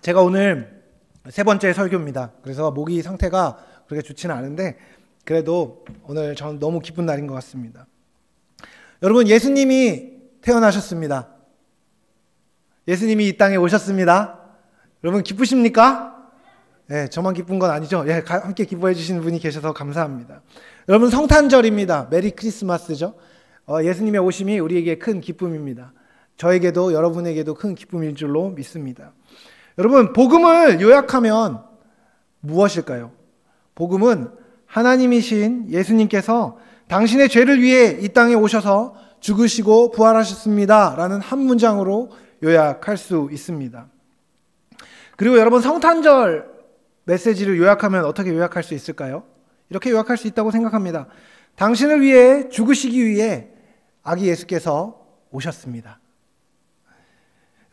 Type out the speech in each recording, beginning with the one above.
제가 오늘 세 번째 설교입니다. 그래서 목이 상태가 그렇게 좋지는 않은데 그래도 오늘 저는 너무 기쁜 날인 것 같습니다. 여러분, 예수님이 태어나셨습니다. 예수님이 이 땅에 오셨습니다. 여러분 기쁘십니까? 네, 저만 기쁜 건 아니죠. 예, 함께 기뻐해 주시는 분이 계셔서 감사합니다. 여러분, 성탄절입니다. 메리 크리스마스죠. 예수님의 오심이 우리에게 큰 기쁨입니다. 저에게도 여러분에게도 큰 기쁨일 줄로 믿습니다. 여러분, 복음을 요약하면 무엇일까요? 복음은 하나님이신 예수님께서 당신의 죄를 위해 이 땅에 오셔서 죽으시고 부활하셨습니다 라는 한 문장으로 요약할 수 있습니다. 그리고 여러분, 성탄절 메시지를 요약하면 어떻게 요약할 수 있을까요? 이렇게 요약할 수 있다고 생각합니다. 당신을 위해 죽으시기 위해 아기 예수께서 오셨습니다.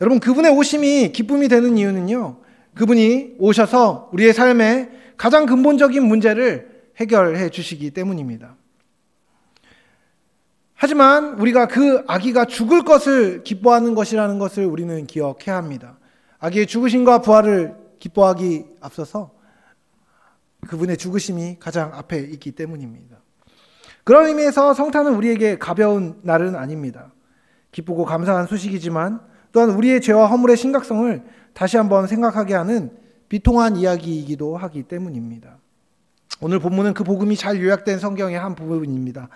여러분, 그분의 오심이 기쁨이 되는 이유는요, 그분이 오셔서 우리의 삶의 가장 근본적인 문제를 해결해 주시기 때문입니다. 하지만 우리가 그 아기가 죽을 것을 기뻐하는 것이라는 것을 우리는 기억해야 합니다. 아기의 죽으심과 부활을 기뻐하기 앞서서 그분의 죽으심이 가장 앞에 있기 때문입니다. 그런 의미에서 성탄은 우리에게 가벼운 날은 아닙니다. 기쁘고 감사한 소식이지만 또한 우리의 죄와 허물의 심각성을 다시 한번 생각하게 하는 비통한 이야기이기도 하기 때문입니다. 오늘 본문은 그 복음이 잘 요약된 성경의 한 부분입니다.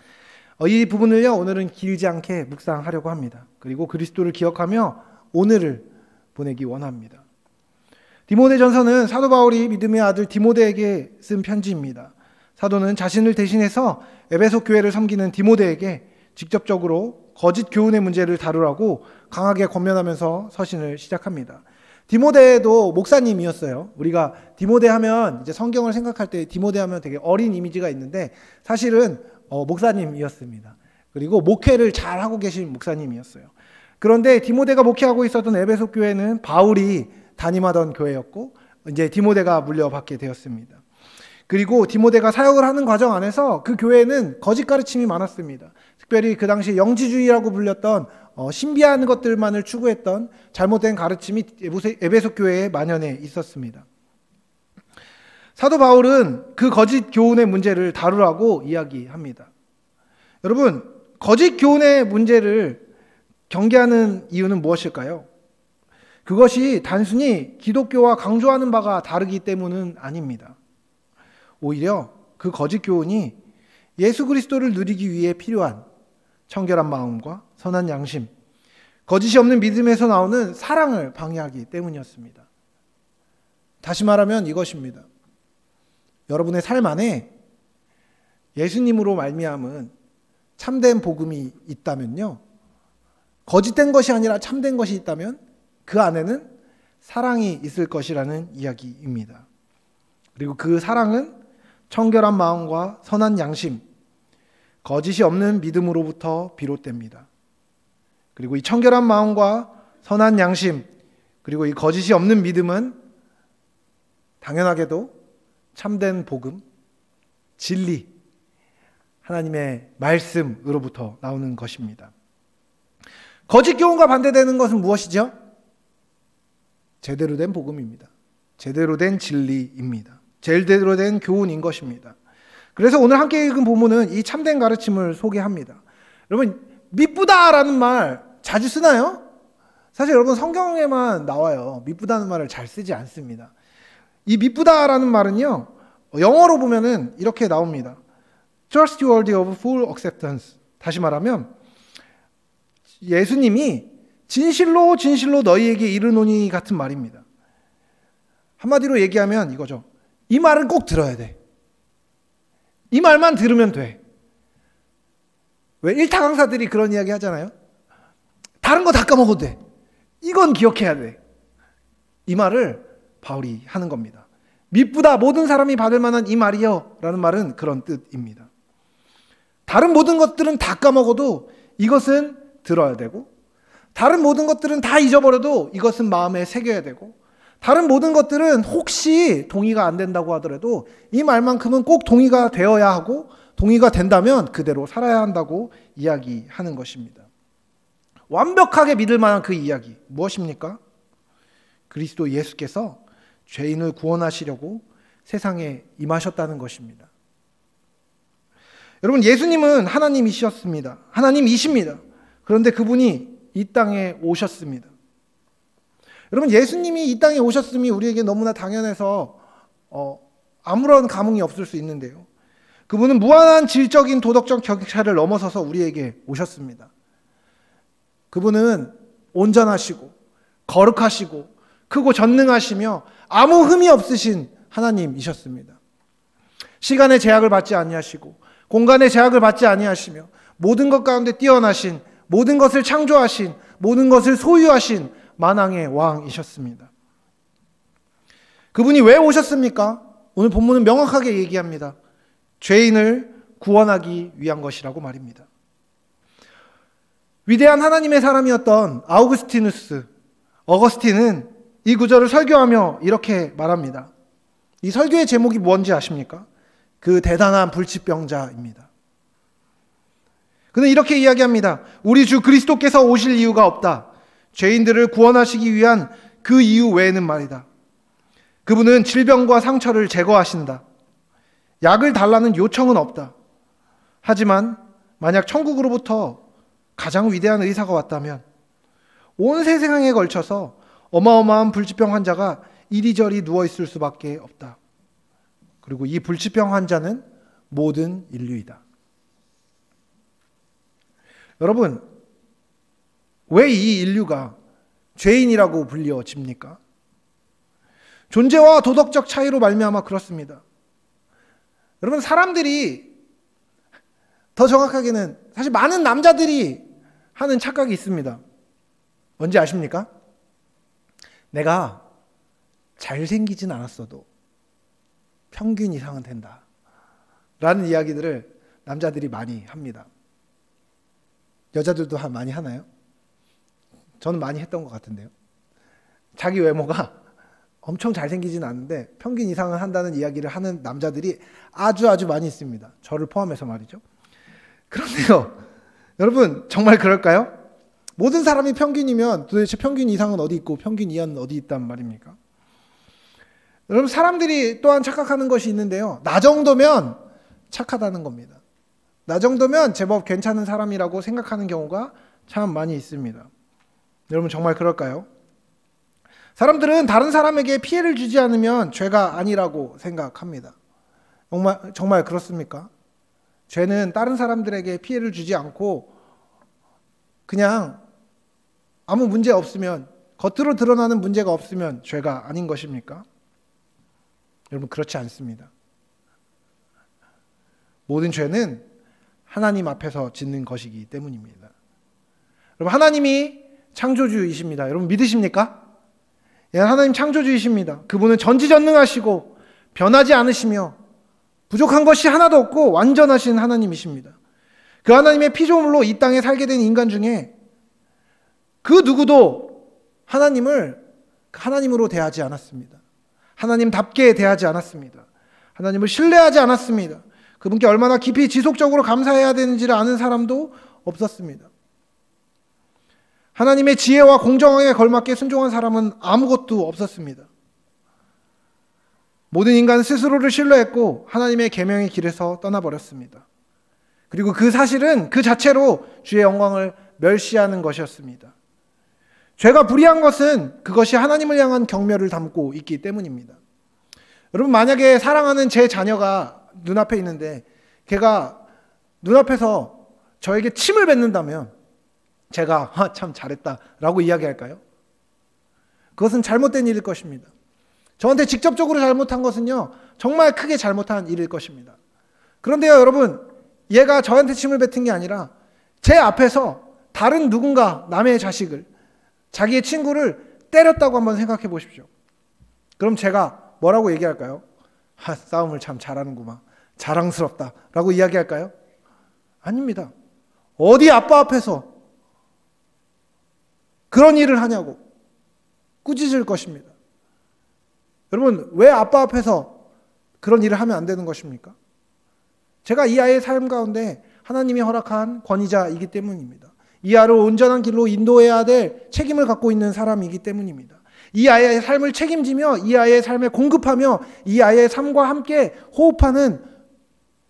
이 부분을요, 오늘은 길지 않게 묵상하려고 합니다. 그리고 그리스도를 기억하며 오늘을 보내기 원합니다. 디모데전서는 사도 바울이 믿음의 아들 디모데에게 쓴 편지입니다. 사도는 자신을 대신해서 에베소 교회를 섬기는 디모데에게 직접적으로 거짓 교훈의 문제를 다루라고 강하게 권면하면서 서신을 시작합니다. 디모데도 목사님이었어요. 우리가 디모데 하면 이제 성경을 생각할 때 디모데 하면 되게 어린 이미지가 있는데 사실은 목사님이었습니다. 그리고 목회를 잘 하고 계신 목사님이었어요. 그런데 디모데가 목회하고 있었던 에베소 교회는 바울이 담임하던 교회였고 이제 디모데가 물려받게 되었습니다. 그리고 디모데가 사역을 하는 과정 안에서 그 교회는 거짓 가르침이 많았습니다. 특별히 그 당시 영지주의라고 불렸던 신비한 것들만을 추구했던 잘못된 가르침이 에베소 교회에 만연해 있었습니다. 사도 바울은 그 거짓 교훈의 문제를 다루라고 이야기합니다. 여러분, 거짓 교훈의 문제를 경계하는 이유는 무엇일까요? 그것이 단순히 기독교와 강조하는 바가 다르기 때문은 아닙니다. 오히려 그 거짓 교훈이 예수 그리스도를 누리기 위해 필요한 청결한 마음과 선한 양심, 거짓이 없는 믿음에서 나오는 사랑을 방해하기 때문이었습니다. 다시 말하면 이것입니다. 여러분의 삶 안에 예수님으로 말미암은 참된 복음이 있다면요, 거짓된 것이 아니라 참된 것이 있다면 그 안에는 사랑이 있을 것이라는 이야기입니다. 그리고 그 사랑은 청결한 마음과 선한 양심, 거짓이 없는 믿음으로부터 비롯됩니다. 그리고 이 청결한 마음과 선한 양심, 그리고 이 거짓이 없는 믿음은 당연하게도 참된 복음, 진리, 하나님의 말씀으로부터 나오는 것입니다. 거짓 교훈과 반대되는 것은 무엇이죠? 제대로 된 복음입니다. 제대로 된 진리입니다. 제대로 된 교훈인 것입니다. 그래서 오늘 함께 읽은 본문은 이 참된 가르침을 소개합니다. 여러분, 미쁘다라는 말 자주 쓰나요? 사실 여러분, 성경에만 나와요. 미쁘다는 말을 잘 쓰지 않습니다. 이 미쁘다라는 말은요, 영어로 보면은 이렇게 나옵니다. Trustworthy of full acceptance. 다시 말하면 예수님이 진실로 진실로 너희에게 이르노니 같은 말입니다. 한마디로 얘기하면 이거죠. 이 말은 꼭 들어야 돼. 이 말만 들으면 돼. 왜 일타 강사들이 그런 이야기 하잖아요. 다른 거 다 까먹어도 돼. 이건 기억해야 돼. 이 말을 바울이 하는 겁니다. 미쁘다, 모든 사람이 받을 만한 이 말이요 라는 말은 그런 뜻입니다. 다른 모든 것들은 다 까먹어도 이것은 들어야 되고, 다른 모든 것들은 다 잊어버려도 이것은 마음에 새겨야 되고, 다른 모든 것들은 혹시 동의가 안 된다고 하더라도 이 말만큼은 꼭 동의가 되어야 하고, 동의가 된다면 그대로 살아야 한다고 이야기하는 것입니다. 완벽하게 믿을 만한 그 이야기 무엇입니까? 그리스도 예수께서 죄인을 구원하시려고 세상에 임하셨다는 것입니다. 여러분, 예수님은 하나님이셨습니다. 하나님이십니다. 그런데 그분이 이 땅에 오셨습니다. 여러분, 예수님이 이 땅에 오셨음이 우리에게 너무나 당연해서 아무런 감흥이 없을 수 있는데요. 그분은 무한한 질적인 도덕적 격차를 넘어서서 우리에게 오셨습니다. 그분은 온전하시고 거룩하시고 크고 전능하시며 아무 흠이 없으신 하나님이셨습니다. 시간의 제약을 받지 아니하시고 공간의 제약을 받지 아니하시며 모든 것 가운데 뛰어나신, 모든 것을 창조하신, 모든 것을 소유하신 만왕의 왕이셨습니다. 그분이 왜 오셨습니까? 오늘 본문은 명확하게 얘기합니다. 죄인을 구원하기 위한 것이라고 말입니다. 위대한 하나님의 사람이었던 어거스틴은 이 구절을 설교하며 이렇게 말합니다. 이 설교의 제목이 뭔지 아십니까? 그 대단한 불치병자입니다. 그는 이렇게 이야기합니다. 우리 주 그리스도께서 오실 이유가 없다. 죄인들을 구원하시기 위한 그 이유 외에는 말이다. 그분은 질병과 상처를 제거하신다. 약을 달라는 요청은 없다. 하지만 만약 천국으로부터 가장 위대한 의사가 왔다면 온 세상에 걸쳐서 어마어마한 불치병 환자가 이리저리 누워있을 수밖에 없다. 그리고 이 불치병 환자는 모든 인류이다. 여러분, 왜 이 인류가 죄인이라고 불려집니까? 존재와 도덕적 차이로 말미암아 그렇습니다. 여러분, 사람들이, 더 정확하게는 사실 많은 남자들이 하는 착각이 있습니다. 뭔지 아십니까? 내가 잘생기진 않았어도 평균 이상은 된다 라는 이야기들을 남자들이 많이 합니다. 여자들도 많이 하나요? 저는 많이 했던 것 같은데요. 자기 외모가 엄청 잘생기진 않은데 평균 이상은 한다는 이야기를 하는 남자들이 아주 많이 있습니다. 저를 포함해서 말이죠. 그런데요, 여러분, 정말 그럴까요? 모든 사람이 평균이면 도대체 평균 이상은 어디 있고 평균 이하는 어디 있단 말입니까? 여러분, 사람들이 또한 착각하는 것이 있는데요. 나 정도면 착하다는 겁니다. 나 정도면 제법 괜찮은 사람이라고 생각하는 경우가 참 많이 있습니다. 여러분, 정말 그럴까요? 사람들은 다른 사람에게 피해를 주지 않으면 죄가 아니라고 생각합니다. 정말 그렇습니까? 죄는 다른 사람들에게 피해를 주지 않고 그냥 아무 문제 없으면, 겉으로 드러나는 문제가 없으면 죄가 아닌 것입니까? 여러분, 그렇지 않습니다. 모든 죄는 하나님 앞에서 짓는 것이기 때문입니다. 여러분, 하나님이 창조주이십니다. 여러분, 믿으십니까? 예, 하나님 창조주이십니다. 그분은 전지전능하시고 변하지 않으시며 부족한 것이 하나도 없고 완전하신 하나님이십니다. 그 하나님의 피조물로 이 땅에 살게 된 인간 중에 그 누구도 하나님을 하나님으로 대하지 않았습니다. 하나님답게 대하지 않았습니다. 하나님을 신뢰하지 않았습니다. 그분께 얼마나 깊이 지속적으로 감사해야 되는지를 아는 사람도 없었습니다. 하나님의 지혜와 공정하게 걸맞게 순종한 사람은 아무것도 없었습니다. 모든 인간은 스스로를 신뢰했고 하나님의 계명의 길에서 떠나버렸습니다. 그리고 그 사실은 그 자체로 주의 영광을 멸시하는 것이었습니다. 죄가 불의한 것은 그것이 하나님을 향한 경멸을 담고 있기 때문입니다. 여러분, 만약에 사랑하는 제 자녀가 눈앞에 있는데 걔가 눈앞에서 저에게 침을 뱉는다면 제가 참 잘했다라고 이야기할까요? 그것은 잘못된 일일 것입니다. 저한테 직접적으로 잘못한 것은요, 정말 크게 잘못한 일일 것입니다. 그런데요, 여러분, 얘가 저한테 침을 뱉은 게 아니라 제 앞에서 다른 누군가, 남의 자식을, 자기의 친구를 때렸다고 한번 생각해 보십시오. 그럼 제가 뭐라고 얘기할까요? 싸움을 참 잘하는구만, 자랑스럽다 라고 이야기할까요? 아닙니다. 어디 아빠 앞에서 그런 일을 하냐고 꾸짖을 것입니다. 여러분, 왜 아빠 앞에서 그런 일을 하면 안 되는 것입니까? 제가 이 아이의 삶 가운데 하나님이 허락한 권위자이기 때문입니다. 이 아이를 온전한 길로 인도해야 될 책임을 갖고 있는 사람이기 때문입니다. 이 아이의 삶을 책임지며 이 아이의 삶에 공급하며 이 아이의 삶과 함께 호흡하는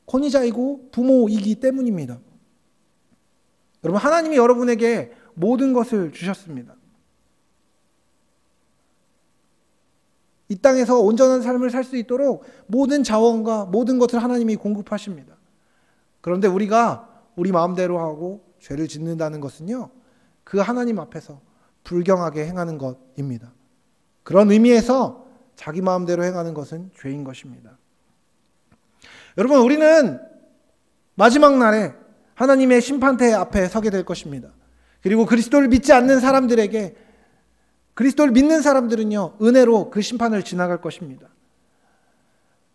권위자이고 부모이기 때문입니다. 여러분, 하나님이 여러분에게 모든 것을 주셨습니다. 이 땅에서 온전한 삶을 살 수 있도록 모든 자원과 모든 것을 하나님이 공급하십니다. 그런데 우리가 우리 마음대로 하고 죄를 짓는다는 것은요, 그 하나님 앞에서 불경하게 행하는 것입니다. 그런 의미에서 자기 마음대로 행하는 것은 죄인 것입니다. 여러분, 우리는 마지막 날에 하나님의 심판대 앞에 서게 될 것입니다. 그리고 그리스도를 믿지 않는 사람들에게, 그리스도를 믿는 사람들은요, 은혜로 그 심판을 지나갈 것입니다.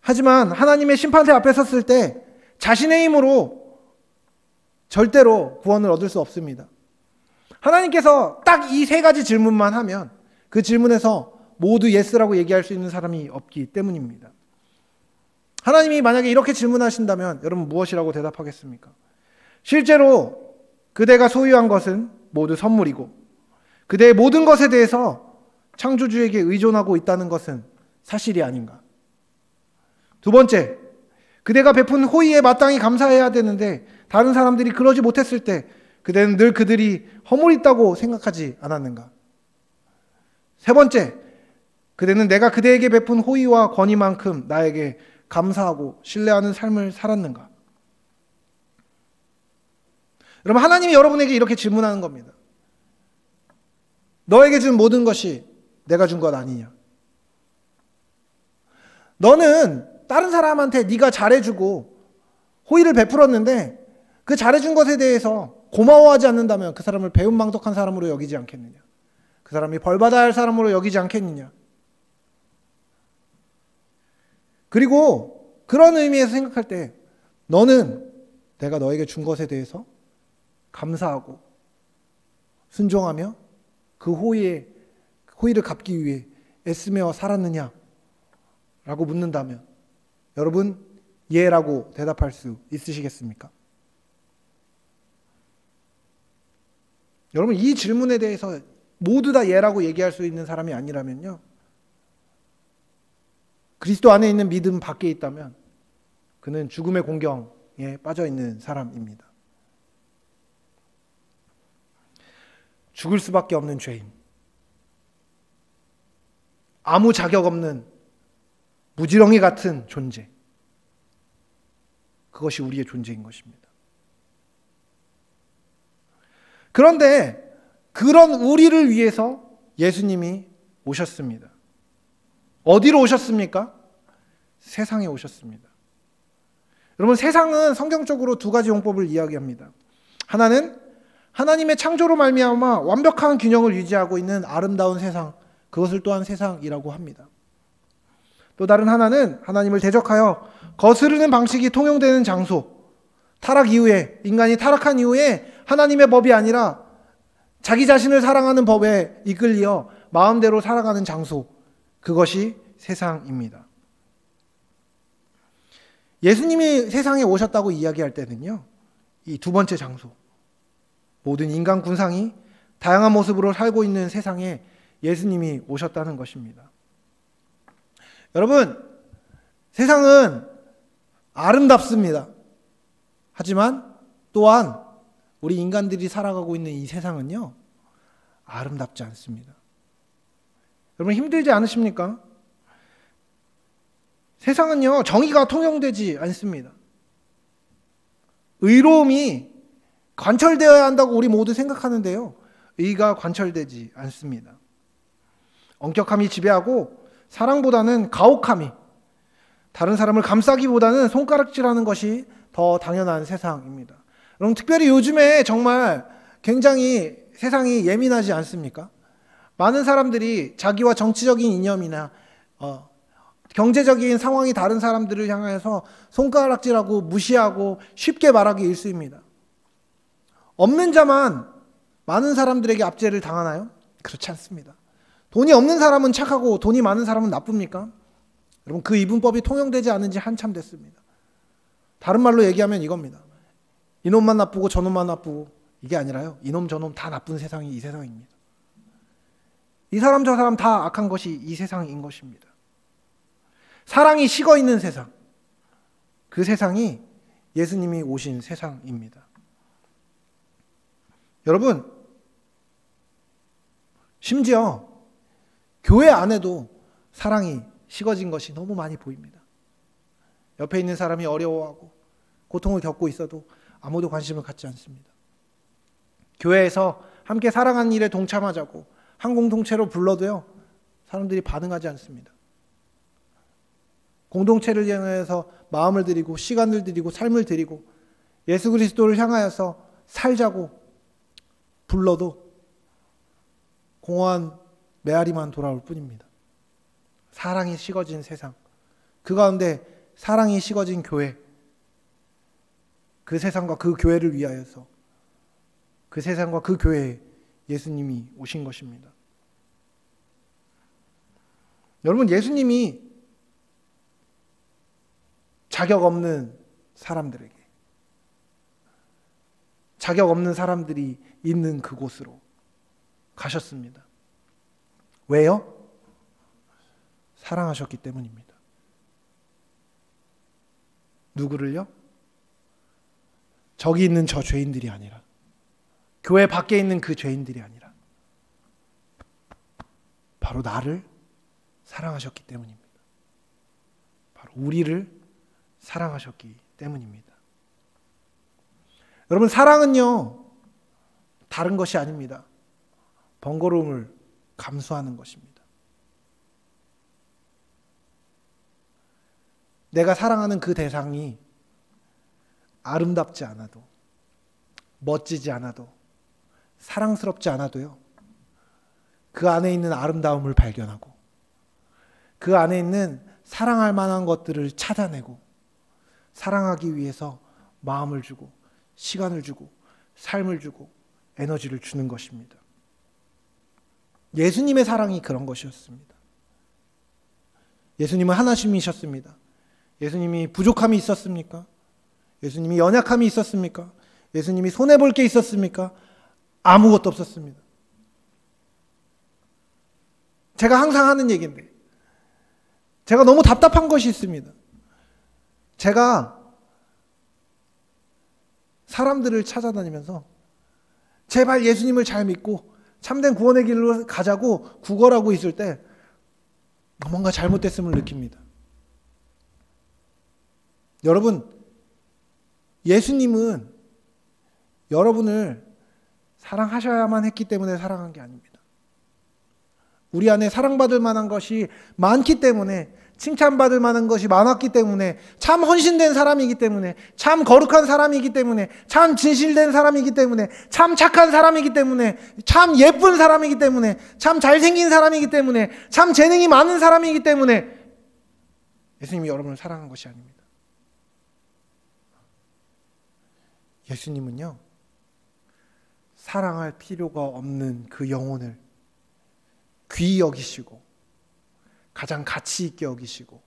하지만 하나님의 심판대 앞에 섰을 때 자신의 힘으로 절대로 구원을 얻을 수 없습니다. 하나님께서 딱 이 세 가지 질문만 하면 그 질문에서 모두 예스라고 얘기할 수 있는 사람이 없기 때문입니다. 하나님이 만약에 이렇게 질문하신다면 여러분 무엇이라고 대답하겠습니까? 실제로 그대가 소유한 것은 모두 선물이고 그대의 모든 것에 대해서 창조주에게 의존하고 있다는 것은 사실이 아닌가? 두 번째, 그대가 베푼 호의에 마땅히 감사해야 되는데 다른 사람들이 그러지 못했을 때 그대는 늘 그들이 허물있다고 생각하지 않았는가? 세 번째, 그대는 내가 그대에게 베푼 호의와 권위만큼 나에게 감사하고 신뢰하는 삶을 살았는가? 여러분, 하나님이 여러분에게 이렇게 질문하는 겁니다. 너에게 준 모든 것이 내가 준 것 아니냐? 너는 다른 사람한테 네가 잘해주고 호의를 베풀었는데 그 잘해준 것에 대해서 고마워하지 않는다면 그 사람을 배은망덕한 사람으로 여기지 않겠느냐? 그 사람이 벌받아야 할 사람으로 여기지 않겠느냐? 그리고 그런 의미에서 생각할 때 너는 내가 너에게 준 것에 대해서 감사하고 순종하며 그 호의를 갚기 위해 애쓰며 살았느냐? 라고 묻는다면 여러분 예라고 대답할 수 있으시겠습니까? 여러분, 이 질문에 대해서 모두 다 예라고 얘기할 수 있는 사람이 아니라면요, 그리스도 안에 있는 믿음 밖에 있다면 그는 죽음의 공경에 빠져 있는 사람입니다. 죽을 수밖에 없는 죄인, 아무 자격 없는 무지렁이 같은 존재, 그것이 우리의 존재인 것입니다. 그런데 그런 우리를 위해서 예수님이 오셨습니다. 어디로 오셨습니까? 세상에 오셨습니다. 여러분, 세상은 성경적으로 두 가지 용법을 이야기합니다. 하나는 하나님의 창조로 말미암아 완벽한 균형을 유지하고 있는 아름다운 세상, 그것을 또한 세상이라고 합니다. 또 다른 하나는 하나님을 대적하여 거스르는 방식이 통용되는 장소, 타락 이후에, 인간이 타락한 이후에 하나님의 법이 아니라 자기 자신을 사랑하는 법에 이끌려 마음대로 살아가는 장소, 그것이 세상입니다. 예수님이 세상에 오셨다고 이야기할 때는요, 이 두 번째 장소, 모든 인간 군상이 다양한 모습으로 살고 있는 세상에 예수님이 오셨다는 것입니다. 여러분, 세상은 아름답습니다. 하지만 또한 우리 인간들이 살아가고 있는 이 세상은요, 아름답지 않습니다. 여러분, 힘들지 않으십니까? 세상은요, 정의가 통용되지 않습니다. 의로움이 관철되어야 한다고 우리 모두 생각하는데요, 의가 관철되지 않습니다. 엄격함이 지배하고 사랑보다는 가혹함이, 다른 사람을 감싸기보다는 손가락질하는 것이 더 당연한 세상입니다. 여러분, 특별히 요즘에 정말 굉장히 세상이 예민하지 않습니까? 많은 사람들이 자기와 정치적인 이념이나 경제적인 상황이 다른 사람들을 향해서 손가락질하고 무시하고 쉽게 말하기 일쑤입니다. 없는 자만 많은 사람들에게 압제를 당하나요? 그렇지 않습니다. 돈이 없는 사람은 착하고 돈이 많은 사람은 나쁩니까? 여러분, 그 이분법이 통용되지 않은 지 한참 됐습니다. 다른 말로 얘기하면 이겁니다. 이놈만 나쁘고 저놈만 나쁘고, 이게 아니라요, 이놈 저놈 다 나쁜 세상이 이 세상입니다. 이 사람 저 사람 다 악한 것이 이 세상인 것입니다. 사랑이 식어 있는 세상, 그 세상이 예수님이 오신 세상입니다. 여러분, 심지어 교회 안에도 사랑이 식어진 것이 너무 많이 보입니다. 옆에 있는 사람이 어려워하고 고통을 겪고 있어도 아무도 관심을 갖지 않습니다. 교회에서 함께 사랑하는 일에 동참하자고 한 공동체로 불러도요, 사람들이 반응하지 않습니다. 공동체를 향해서 마음을 드리고 시간을 드리고 삶을 드리고 예수 그리스도를 향하여서 살자고 불러도 공허한 메아리만 돌아올 뿐입니다. 사랑이 식어진 세상, 그 가운데 사랑이 식어진 교회, 그 세상과 그 교회를 위하여서 그 세상과 그 교회에 예수님이 오신 것입니다. 여러분, 예수님이 자격 없는 사람들에게, 자격 없는 사람들이 있는 그곳으로 가셨습니다. 왜요? 사랑하셨기 때문입니다. 누구를요? 저기 있는 저 죄인들이 아니라, 교회 밖에 있는 그 죄인들이 아니라 바로 나를 사랑하셨기 때문입니다. 바로 우리를 사랑하셨기 때문입니다. 여러분, 사랑은요, 다른 것이 아닙니다. 번거로움을 감수하는 것입니다. 내가 사랑하는 그 대상이 아름답지 않아도, 멋지지 않아도, 사랑스럽지 않아도요, 그 안에 있는 아름다움을 발견하고 그 안에 있는 사랑할 만한 것들을 찾아내고 사랑하기 위해서 마음을 주고 시간을 주고 삶을 주고 에너지를 주는 것입니다. 예수님의 사랑이 그런 것이었습니다. 예수님은 하나님이셨습니다. 예수님이 부족함이 있었습니까? 예수님이 연약함이 있었습니까? 예수님이 손해볼 게 있었습니까? 아무것도 없었습니다. 제가 항상 하는 얘기인데, 제가 너무 답답한 것이 있습니다. 제가 사람들을 찾아다니면서 제발 예수님을 잘 믿고 참된 구원의 길로 가자고 구걸하고 있을 때 뭔가 잘못됐음을 느낍니다. 여러분, 예수님은 여러분을 사랑하셔야만 했기 때문에 사랑한 게 아닙니다. 우리 안에 사랑받을 만한 것이 많기 때문에, 칭찬받을 만한 것이 많았기 때문에, 참 헌신된 사람이기 때문에, 참 거룩한 사람이기 때문에, 참 진실된 사람이기 때문에, 참 착한 사람이기 때문에, 참 예쁜 사람이기 때문에, 참 잘생긴 사람이기 때문에, 참 재능이 많은 사람이기 때문에 예수님이 여러분을 사랑한 것이 아닙니다. 예수님은요, 사랑할 필요가 없는 그 영혼을 귀히 여기시고 가장 가치 있게 여기시고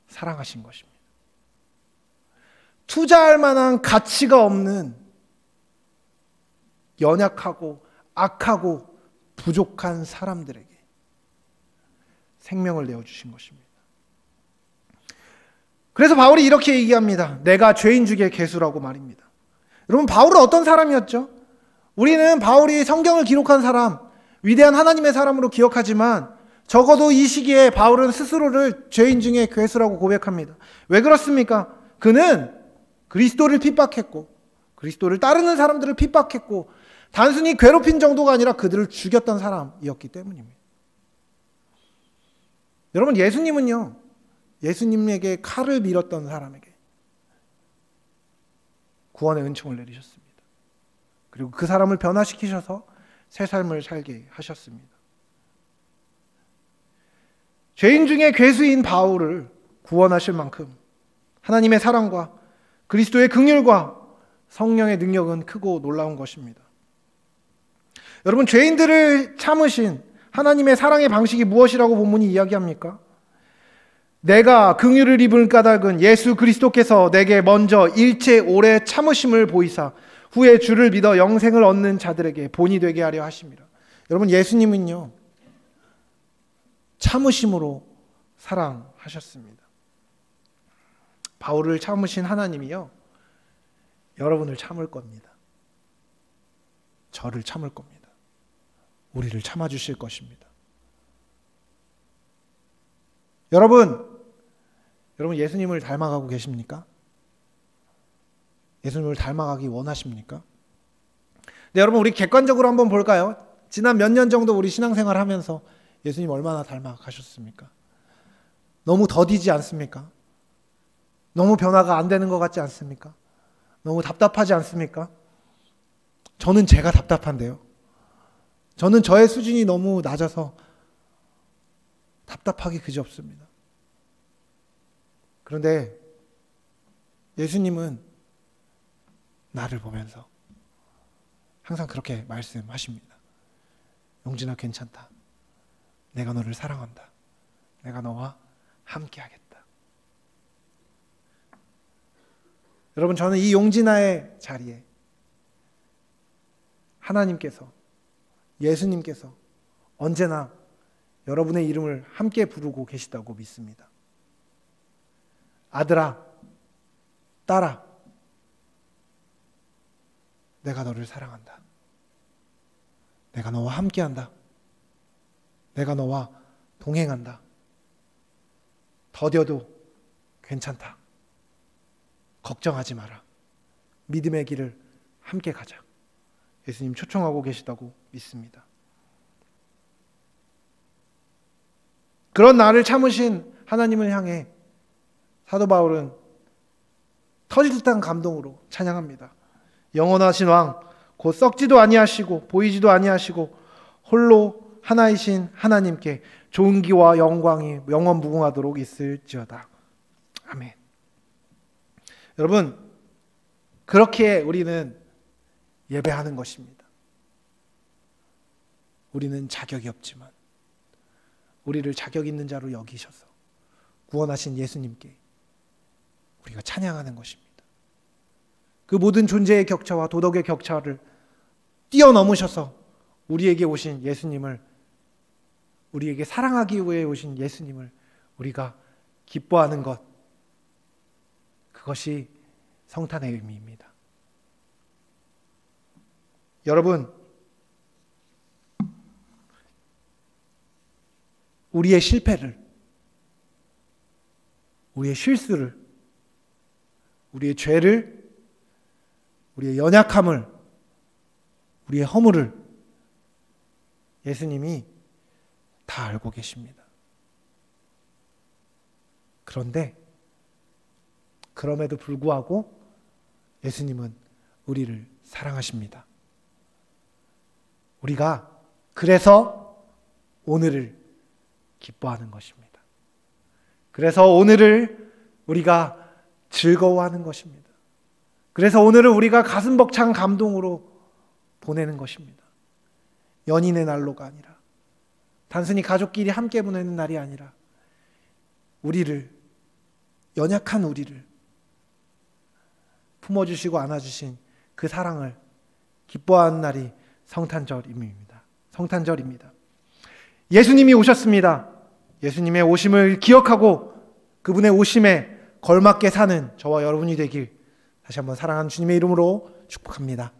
사랑하신 것입니다. 투자할 만한 가치가 없는 연약하고 악하고 부족한 사람들에게 생명을 내어주신 것입니다. 그래서 바울이 이렇게 얘기합니다. 내가 죄인 중에 괴수라고 말입니다. 여러분, 바울은 어떤 사람이었죠? 우리는 바울이 성경을 기록한 사람, 위대한 하나님의 사람으로 기억하지만 적어도 이 시기에 바울은 스스로를 죄인 중에 괴수라고 고백합니다. 왜 그렇습니까? 그는 그리스도를 핍박했고 그리스도를 따르는 사람들을 핍박했고 단순히 괴롭힌 정도가 아니라 그들을 죽였던 사람이었기 때문입니다. 여러분, 예수님은요, 예수님에게 칼을 밀었던 사람에게 구원의 은총을 내리셨습니다. 그리고 그 사람을 변화시키셔서 새 삶을 살게 하셨습니다. 죄인 중에 괴수인 바울을 구원하실 만큼 하나님의 사랑과 그리스도의 긍휼과 성령의 능력은 크고 놀라운 것입니다. 여러분, 죄인들을 참으신 하나님의 사랑의 방식이 무엇이라고 본문이 이야기합니까? 내가 긍휼을 입을 까닭은 예수 그리스도께서 내게 먼저 일체 오래 참으심을 보이사 후에 주를 믿어 영생을 얻는 자들에게 본이 되게 하려 하심이라. 여러분, 예수님은요, 참으심으로 사랑하셨습니다. 바울을 참으신 하나님이요, 여러분을 참을 겁니다. 저를 참을 겁니다. 우리를 참아주실 것입니다. 여러분 예수님을 닮아가고 계십니까? 예수님을 닮아가기 원하십니까? 네, 여러분 우리 객관적으로 한번 볼까요? 지난 몇 년 정도 우리 신앙생활 하면서 예수님 얼마나 닮아가셨습니까? 너무 더디지 않습니까? 너무 변화가 안 되는 것 같지 않습니까? 너무 답답하지 않습니까? 저는 제가 답답한데요. 저는 저의 수준이 너무 낮아서 답답하기 그지없습니다. 그런데 예수님은 나를 보면서 항상 그렇게 말씀하십니다. 용진아, 괜찮다. 내가 너를 사랑한다. 내가 너와 함께 하겠다. 여러분, 저는 이 용진아의 자리에 하나님께서, 예수님께서 언제나 여러분의 이름을 함께 부르고 계시다고 믿습니다. 아들아, 딸아, 내가 너를 사랑한다. 내가 너와 함께한다. 내가 너와 동행한다. 더뎌도 괜찮다. 걱정하지 마라. 믿음의 길을 함께 가자. 예수님 초청하고 계시다고 믿습니다. 그런 나를 참으신 하나님을 향해 사도 바울은 터질 듯한 감동으로 찬양합니다. 영원하신 왕, 곧 썩지도 아니하시고 보이지도 아니하시고 홀로 하나이신 하나님께 존귀와 영광이 영원 무궁하도록 있을지어다. 아멘. 여러분, 그렇게 우리는 예배하는 것입니다. 우리는 자격이 없지만 우리를 자격 있는 자로 여기셔서 구원하신 예수님께 우리가 찬양하는 것입니다. 그 모든 존재의 격차와 도덕의 격차를 뛰어넘으셔서 우리에게 오신 예수님을, 우리에게 사랑하기 위해 오신 예수님을 우리가 기뻐하는 것, 그것이 성탄의 의미입니다. 여러분, 우리의 실패를, 우리의 실수를, 우리의 죄를, 우리의 연약함을, 우리의 허물을 예수님이 다 알고 계십니다. 그런데 그럼에도 불구하고 예수님은 우리를 사랑하십니다. 우리가 그래서 오늘을 기뻐하는 것입니다. 그래서 오늘을 우리가 즐거워하는 것입니다. 그래서 오늘을 우리가 가슴 벅찬 감동으로 보내는 것입니다. 연인의 날로가 아니라, 단순히 가족끼리 함께 보내는 날이 아니라, 우리를, 연약한 우리를 품어주시고 안아주신 그 사랑을 기뻐하는 날이 성탄절입니다. 성탄절입니다. 예수님이 오셨습니다. 예수님의 오심을 기억하고 그분의 오심에 걸맞게 사는 저와 여러분이 되길 다시 한번 사랑하는 주님의 이름으로 축복합니다.